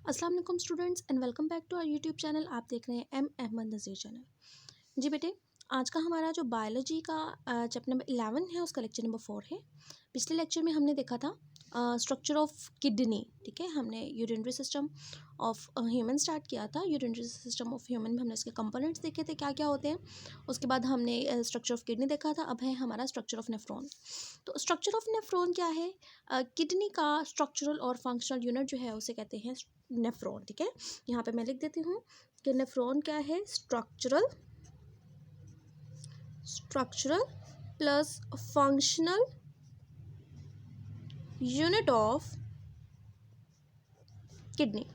अस्सलाम वालेकुम students and welcome back to our YouTube channel. आप देख रहे हैं एम अहमद नज़ीर चैनल। जी बेटे, आज का हमारा जो बायोलॉजी का चैप्टर नंबर 11 है उसका लेक्चर नंबर 4 है। पिछले लेक्चर में हमने देखा था स्ट्रक्चर ऑफ किडनी। ठीक है, हमने urinary system of human start किया था। यूरिनरी सिस्टम ऑफ ह्यूमन में हमने उसके कंपोनेंट्स देखे थे क्या क्या होते हैं। उसके बाद हमने स्ट्रक्चर ऑफ किडनी देखा था। अब है हमारा स्ट्रक्चर ऑफ नेफ्रॉन। तो स्ट्रक्चर ऑफ नेफ्रॉन क्या है? किडनी का स्ट्रक्चरल और फंक्शनल यूनिट जो है उसे कहते हैं नेफ्रॉन। ठीक है, यहाँ पे मैं लिख देती हूँ कि नेफ्रॉन क्या है? Structural plus functional unit of kidney.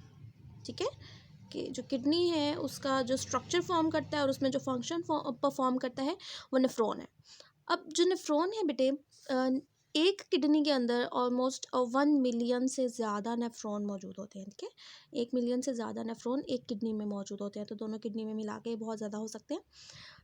ठीक है, कि जो किडनी है उसका जो स्ट्रक्चर फॉर्म करता है और उसमें जो फंक्शन परफॉर्म करता है वो नेफ्रॉन है। अब जो नेफ्रॉन है बेटे, एक किडनी के अंदर ऑलमोस्ट 1 मिलियन से ज़्यादा नेफ्रॉन मौजूद होते हैं। ठीक है, 1 मिलियन से ज़्यादा नेफ्रॉन एक किडनी में मौजूद होते हैं, तो दोनों किडनी में मिला के बहुत ज़्यादा हो सकते हैं।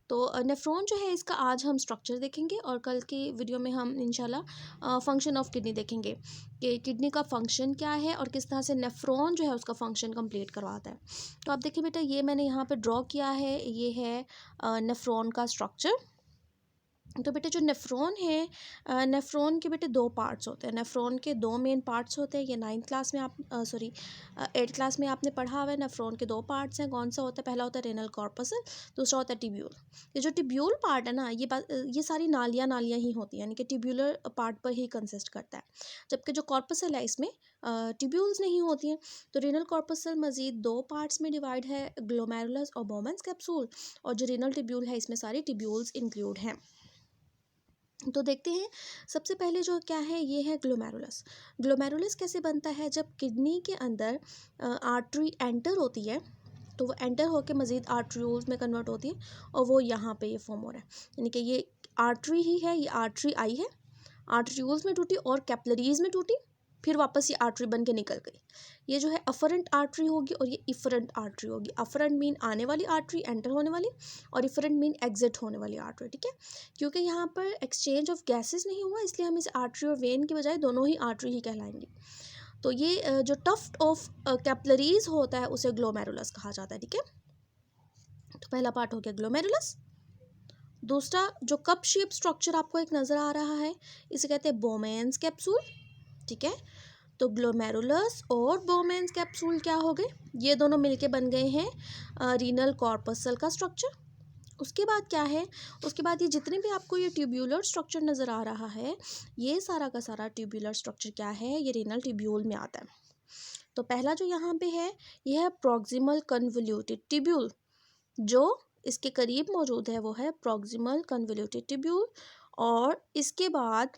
तो नेफ्रॉन जो है इसका आज हम स्ट्रक्चर देखेंगे और कल की वीडियो में हम इंशाल्लाह फंक्शन ऑफ किडनी देखेंगे कि किडनी का फंक्शन क्या है और किस तरह से नेफ्रॉन जो है उसका फंक्शन कंप्लीट करवाता है। तो आप देखिए बेटा, ये मैंने यहाँ पे ड्रॉ किया है, ये है नेफ्रॉन का स्ट्रक्चर। तो बेटे जो नेफ्रॉन है, नेफ्रॉन के बेटे दो पार्ट्स होते हैं। नेफ्रॉन के दो मेन पार्ट्स होते हैं। ये 9th क्लास में आप 8th क्लास में आपने पढ़ा हुआ है। नेफ्रॉन के दो पार्ट्स हैं। कौन सा होता है? पहला होता है रेनल कॉर्पसल, दूसरा होता है टिब्यूल। ये जो टिब्यूल पार्ट है ना, ये सारी नालियाँ नालियाँ ही होती हैं, यानी कि टिब्यूलर पार्ट पर ही कंसिस्ट करता है। जबकि जो कॉर्पसल है इसमें टिब्यूल्स नहीं होती हैं। तो रेनल कॉर्पसल मजीद दो पार्ट्स में डिवाइड है, ग्लोमेरुलस और बोमेंस कैप्सूल। और जो रेनल टिब्यूल है इसमें सारी टिब्यूल्स इंक्लूड हैं। तो देखते हैं, सबसे पहले जो क्या है ये है ग्लोमेरुलस। ग्लोमेरुलस कैसे बनता है? जब किडनी के अंदर आर्टरी एंटर होती है तो वो एंटर होकर मज़ीद आर्ट्रियोल्स में कन्वर्ट होती है और वो यहाँ पे ये फॉर्म हो रहा है। यानी कि ये आर्टरी ही है, ये आर्टरी आई है, आर्ट्रियोल्स में टूटी और कैपिलरीज में टूटी, फिर वापस ये आर्टरी बन के निकल गई। ये जो है अफरेंट आर्टरी होगी और ये इफरेंट आर्टरी होगी। अफरेंट मीन आने वाली आर्टरी, एंटर होने वाली, और इफरेंट मीन एग्जिट होने वाली आर्टरी। ठीक है, क्योंकि यहाँ पर एक्सचेंज ऑफ गैसेस नहीं हुआ इसलिए हम इस आर्टरी और वेन की बजाय दोनों ही आर्टरी ही कहलाएंगी। तो ये जो टफ्ट ऑफ कैपिलरीज होता है उसे ग्लोमेरुलस कहा जाता है। ठीक है, तो पहला पार्ट हो गया ग्लोमेरुलस। दूसरा जो कप शेप स्ट्रक्चर आपको एक नज़र आ रहा है इसे कहते हैं बोमेंस कैप्सूल। ठीक है, तो ग्लोमेरुलस और बोमेंस कैप्सूल क्या हो गए? ये दोनों मिलके बन गए हैं रीनल कॉर्पसल का स्ट्रक्चर। उसके बाद क्या है? उसके बाद ये जितने भी आपको ये ट्यूब्यूलर स्ट्रक्चर नज़र आ रहा है, ये सारा का सारा ट्यूब्यूलर स्ट्रक्चर क्या है? ये रीनल ट्यूब्यूल में आता है। तो पहला जो यहाँ पे है ये है प्रॉक्सिमल कन्वोल्यूटेड ट्यूब्यूल। जो इसके करीब मौजूद है वो है प्रॉक्सिमल कन्वोल्यूटेड ट्यूब्यूल। और इसके बाद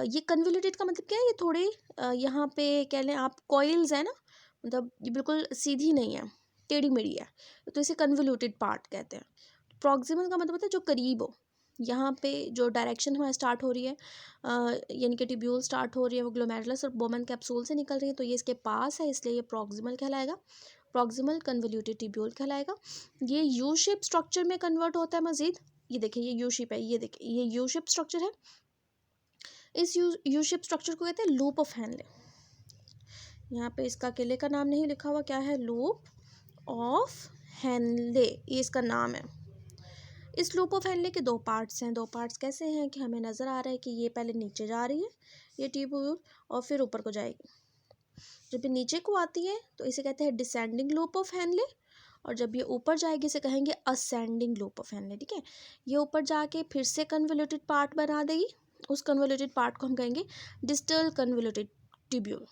ये कन्वोल्यूटेड का मतलब क्या है? ये थोड़े यहाँ पे कह लें आप कॉइल्स है ना, मतलब ये बिल्कुल सीधी नहीं है, टेढ़ी मेढ़ी है, तो इसे कन्वोल्यूटेड पार्ट कहते हैं। प्रॉक्सिमल का मतलब होता है जो करीब हो। यहाँ पे जो डायरेक्शन हमारी स्टार्ट हो रही है, यानी कि ट्यूब्यूल स्टार्ट हो रही है वो ग्लोमेरुलस और बोमेन कैप्सूल से निकल रही है, तो ये इसके पास है इसलिए ये प्रॉक्सिमल कहलाएगा, प्रॉक्सिमल कन्वोल्यूटेड ट्यूब्यूल कहलाएगा। ये यू शेप स्ट्रक्चर में कन्वर्ट होता है मजीद। ये देखिए ये यू शेप है, ये देखिए ये यू शेप स्ट्रक्चर है। इस यू शेप स्ट्रक्चर को कहते हैं लूप ऑफ हेनले। यहाँ पे इसका किले का नाम नहीं लिखा हुआ, क्या है? लूप ऑफ हेनले, ये इसका नाम है। इस लूप ऑफ हेनले के दो पार्ट्स हैं। दो पार्ट्स कैसे हैं कि हमें नज़र आ रहा है कि ये पहले नीचे जा रही है ये ट्यूब्यूल और फिर ऊपर को जाएगी। जब ये नीचे को आती है तो इसे कहते हैं डिसेंडिंग लूप ऑफ हेनले, और जब ये ऊपर जाएगी इसे कहेंगे असेंडिंग लूप ऑफ हेनले। ठीक है, ये ऊपर जाके फिर से कन्वोल्यूटेड पार्ट बना देगी। उस कन्वोल्यूटेड पार्ट को हम कहेंगे डिस्टल कन्वोल्यूटेड ट्यूब्यूल।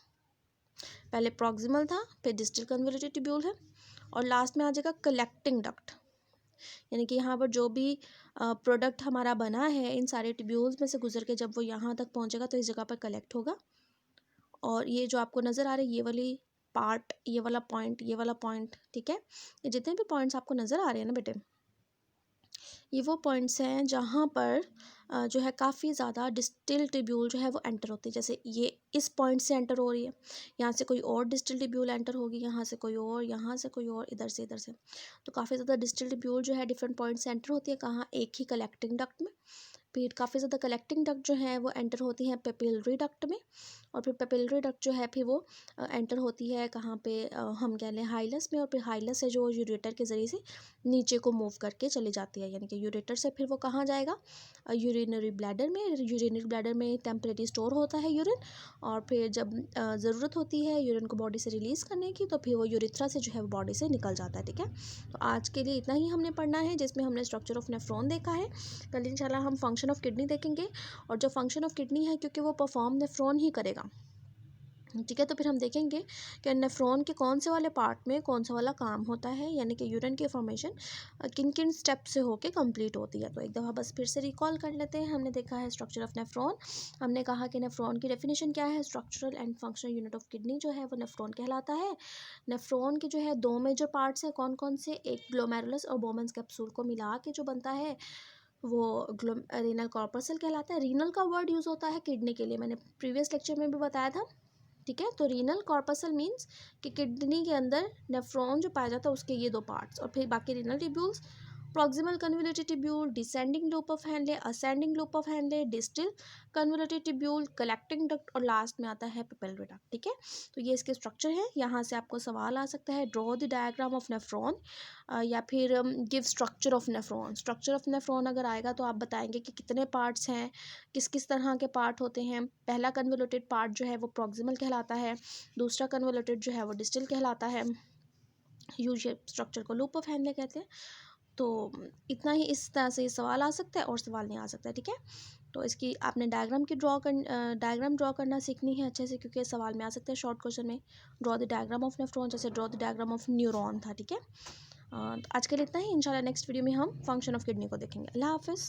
पहले प्रॉक्सिमल था, फिर डिस्टल कन्वोल्यूटेड ट्यूब्यूल है, और लास्ट में आ जाएगा कलेक्टिंग डक्ट। यानी कि यहाँ पर जो भी प्रोडक्ट हमारा बना है इन सारे ट्यूब्यूल्स में से गुजर के जब वो यहाँ तक पहुँचेगा तो इस जगह पर कलेक्ट होगा। और ये जो आपको नज़र आ रही है ये वाली पार्ट, ये वाला पॉइंट, ये वाला पॉइंट, ठीक है, ये जितने भी पॉइंट्स आपको नज़र आ रहे हैं ना बेटे, ये वो पॉइंट्स हैं जहाँ पर जो है काफ़ी ज़्यादा डिस्टिल ट्यूब्यूल जो है वो एंटर होती है। जैसे ये इस पॉइंट से एंटर हो रही है, यहाँ से कोई और डिस्टिल ट्यूब्यूल एंटर होगी, यहाँ से कोई और, यहाँ से कोई और, इधर से इधर से। तो काफ़ी ज़्यादा डिस्टिल ट्यूब्यूल जो है डिफरेंट पॉइंट से एंटर होती है। कहाँ? एक ही कलेक्टिंग डक्ट में। फिर काफ़ी ज़्यादा कलेक्टिंग डक्ट जो है वो एंटर होती हैं पेपिलरी डक्ट में, और फिर पेपिलरी डक्ट जो है फिर वो एंटर होती है कहाँ पे, हम कह लें हाइलस में, और फिर हाइलस से जो यूरेटर के ज़रिए से नीचे को मूव करके चली जाती है, यानी कि यूरेटर से फिर वो कहाँ जाएगा, यूरिनरी ब्लैडर में। यूरिनरी ब्लैडर में टेम्परेरी स्टोर होता है यूरिन, और फिर जब ज़रूरत होती है यूरिन को बॉडी से रिलीज़ करने की, तो फिर वो यूरिथ्रा से जो है वो बॉडी से निकल जाता है। ठीक है, तो आज के लिए इतना ही हमने पढ़ना है, जिसमें हमने स्ट्रक्चर ऑफ नेफ्रॉन देखा है। कल इंशाल्लाह हम फंक्शन ऑफ किडनी देखेंगे, और जो फंक्शन ऑफ किडनी है क्योंकि वो परफॉर्म नेफ्रॉन ही करेगा। ठीक है, तो फिर हम देखेंगे कि नेफ्रॉन के कौन से वाले पार्ट में कौन सा वाला काम होता है, यानी कि यूरिन की फॉर्मेशन किन किन स्टेप से होके कंप्लीट होती है। तो एक दफ़ा बस फिर से रिकॉल कर लेते हैं। हमने देखा है स्ट्रक्चर ऑफ नेफ्रॉन, हमने कहा कि नेफ्रॉन की डेफिनेशन क्या है, structural and functional unit of kidney जो है वो नेफ्रॉन कहलाता है। नेफ्रॉन के जो है दो मेजर पार्ट्स हैं, कौन कौन से, एक ग्लोमेरुलस और बोमेंस कैप्सूल को मिला के जो बनता है वो रीनल कॉर्पसल कहलाता है। रीनल का वर्ड यूज़ होता है किडनी के लिए, मैंने प्रीवियस लेक्चर में भी बताया था। ठीक है, तो रीनल कॉर्पसल मींस कि किडनी के अंदर नेफ्रॉन जो पाया जाता है उसके ये दो पार्ट्स, और फिर बाकी renal tubules, proximal convoluted tubule, descending loop of Henle, ascending loop of Henle, distal convoluted tubule, collecting duct, और लास्ट में आता है पेपिलरी डक्ट। ठीक है, तो ये इसके स्ट्रक्चर है। यहाँ से आपको सवाल आ सकता है draw the diagram of nephron, या फिर give structure of nephron. Structure of nephron अगर आएगा तो आप बताएंगे कि कितने पार्ट्स हैं, किस किस तरह के पार्ट होते हैं। पहला कन्वोल्यूटेड पार्ट जो है वो प्रॉक्सिमल कहलाता है, दूसरा कन्वोल्यूटेड जो है वो डिस्टल कहलाता है, यू शेप स्ट्रक्चर को लूप ऑफ हैंडले कहते हैं। तो इतना ही, इस तरह से ये सवाल आ सकता है और सवाल नहीं आ सकता है। ठीक है, तो इसकी आपने डायग्राम ड्रॉ करना सीखनी है अच्छे से, क्योंकि सवाल में आ सकता है शॉर्ट क्वेश्चन में। Draw the diagram of nephron, जैसे draw the diagram of neuron था। ठीक है, तो आज के लिए इतना ही। इंशाल्लाह नेक्स्ट वीडियो में हम फंक्शन ऑफ किडनी को देखेंगे। अल्लाह हाफिज़।